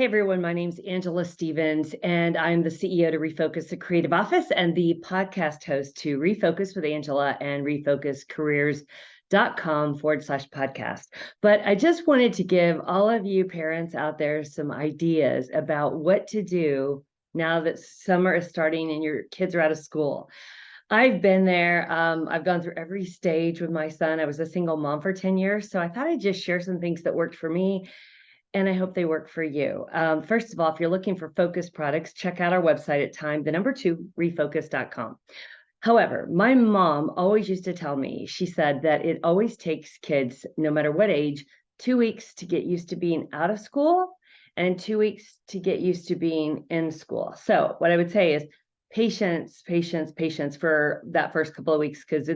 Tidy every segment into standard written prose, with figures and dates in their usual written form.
everyone, my name's Angela Stevens, and I'm the CEO to Refocus the Creative Office and the podcast host to Refocus with Angela and refocuscareers.com/podcast. But I just wanted to give all of you parents out there some ideas about what to do now that summer is starting and your kids are out of school. I've been there. I've gone through every stage with my son. I was a single mom for 10 years, so I thought I'd just share some things that worked for me, and I hope they work for you. First of all, if you're looking for focus products, check out our website at refocus.com. However, my mom always used to tell me, she said that it always takes kids, no matter what age, 2 weeks to get used to being out of school and 2 weeks to get used to being in school. So what I would say is patience for that first couple of weeks, because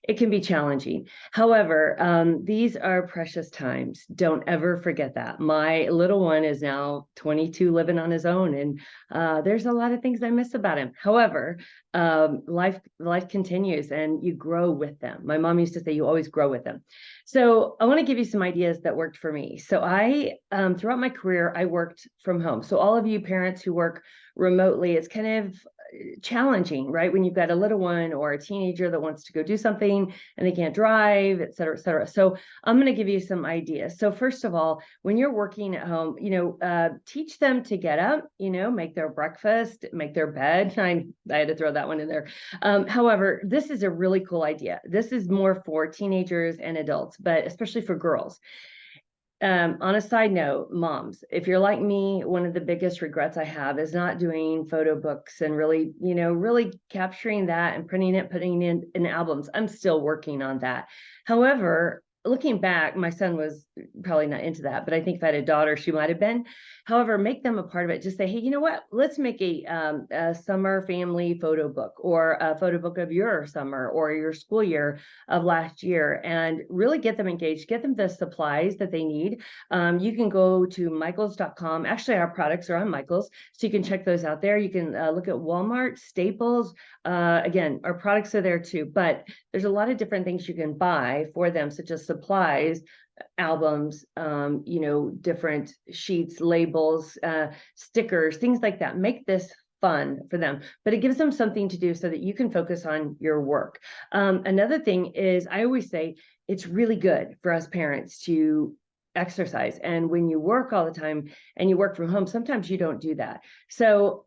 it can be challenging. However, these are precious times. Don't ever forget that. My little one is now 22, living on his own, and there's a lot of things I miss about him. However, life continues, and you grow with them. My mom used to say, you always grow with them. So I want to give you some ideas that worked for me. So I, throughout my career, I worked from home. So all of you parents who work remotely, it's kind of challenging, right? When you've got a little one or a teenager that wants to go do something and they can't drive, et cetera, et cetera. So I'm going to give you some ideas. So first of all, when you're working at home, teach them to get up, make their breakfast, make their bed. I had to throw that one in there. However, this is a really cool idea. This is more for teenagers and adults, but especially for girls. On a side note, moms, if you're like me, one of the biggest regrets I have is not doing photo books and really capturing that and putting it in albums. I'm still working on that. However, looking back, my son was probably not into that, but I think if I had a daughter, she might have been. However, make them a part of it. Just say, hey, you know what? Let's make a summer family photo book, or a photo book of your summer or your school year of last year, and really get them engaged, get them the supplies that they need. You can go to michaels.com. Actually, our products are on Michaels, so you can check those out there. You can look at Walmart, Staples. Again, our products are there too, but there's a lot of different things you can buy for them, such as supplies, albums, different sheets, labels, stickers, things like that. Make this fun for them, but it gives them something to do so that you can focus on your work. Another thing is, I always say it's really good for us parents to exercise. And when you work all the time and you work from home, sometimes you don't do that. So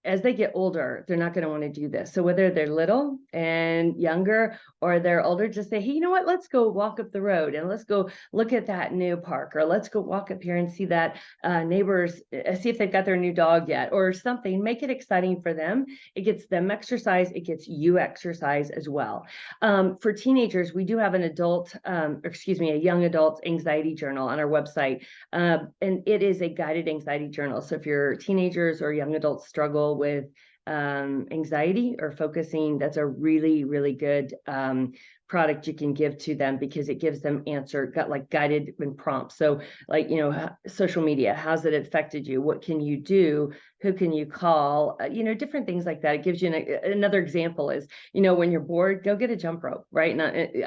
as they get older, they're not going to want to do this. So whether they're little and younger or they're older, just say, hey, you know what? Let's go walk up the road and let's go look at that new park, or let's go walk up here and see that neighbors, see if they've got their new dog yet, or something. Make it exciting for them. It gets them exercise. It gets you exercise as well. For teenagers, we do have a young adult anxiety journal on our website. And it is a guided anxiety journal. So if your teenagers or young adults struggle with anxiety or focusing, that's a really, really good product you can give to them, because it gives them guided and prompts. So social media, how's it affected you? What can you do? Who can you call? Different things like that. It gives you another example is, when you're bored, go get a jump rope, right?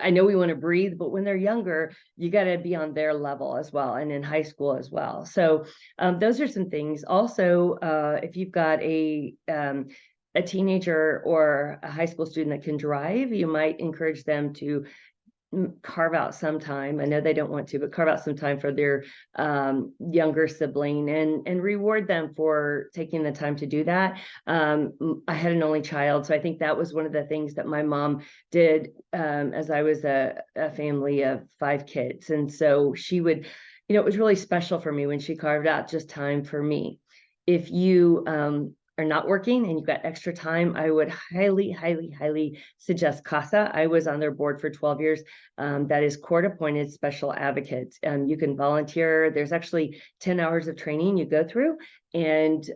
I know we want to breathe, but when they're younger, you got to be on their level as well, and in high school as well. So those are some things. Also, if you've got a teenager or a high school student that can drive, you might encourage them to carve out some time. I know they don't want to, but carve out some time for their younger sibling and reward them for taking the time to do that. I had an only child, so I think that was one of the things that my mom did as I was a family of 5 kids. And so she would, it was really special for me when she carved out just time for me. If you are not working and you've got extra time, I would highly, highly, highly suggest CASA. I was on their board for 12 years. That is court-appointed special advocates. You can volunteer. There's actually 10 hours of training you go through. And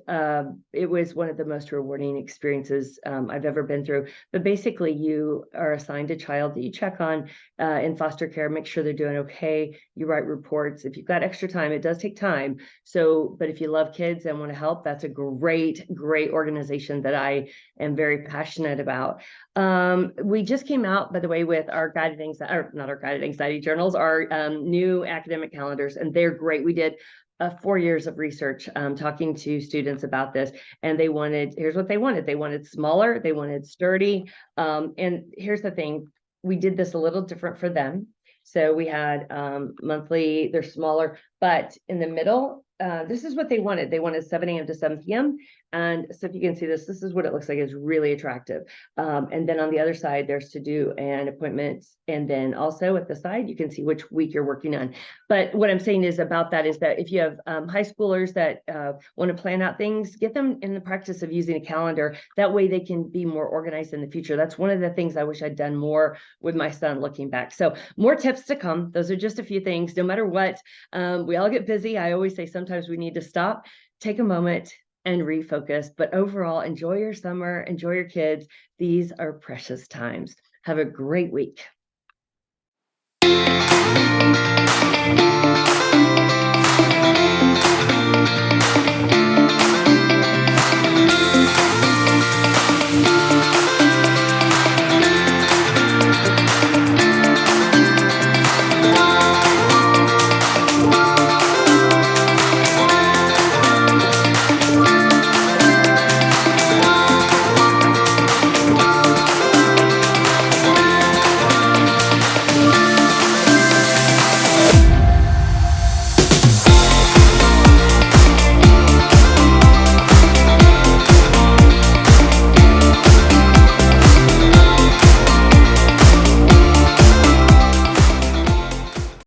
it was one of the most rewarding experiences I've ever been through. But basically, you are assigned a child that you check on in foster care, make sure they're doing okay. You write reports. If you've got extra time, it does take time. So, but if you love kids and want to help, that's a great, great organization that I am very passionate about. We just came out, by the way, with our guided anxiety, or not our guided anxiety journals, our new academic calendars, and they're great. We did 4 years of research, talking to students about this, and here's what they wanted. They wanted smaller, they wanted sturdy. And here's the thing, we did this a little different for them. So we had monthly, they're smaller, but in the middle, this is what they wanted. They wanted 7 a.m. to 7 p.m. And so if you can see this is what it looks like. It's really attractive. And then on the other side, there's to do and appointments. And then also at the side, you can see which week you're working on. But what I'm saying is about that is that if you have high schoolers that want to plan out things, get them in the practice of using a calendar. That way they can be more organized in the future. That's one of the things I wish I'd done more with my son looking back. So more tips to come. Those are just a few things. No matter what, we all get busy. I always say sometimes we need to stop, take a moment, and refocus. But overall, enjoy your summer, enjoy your kids. These are precious times. Have a great week.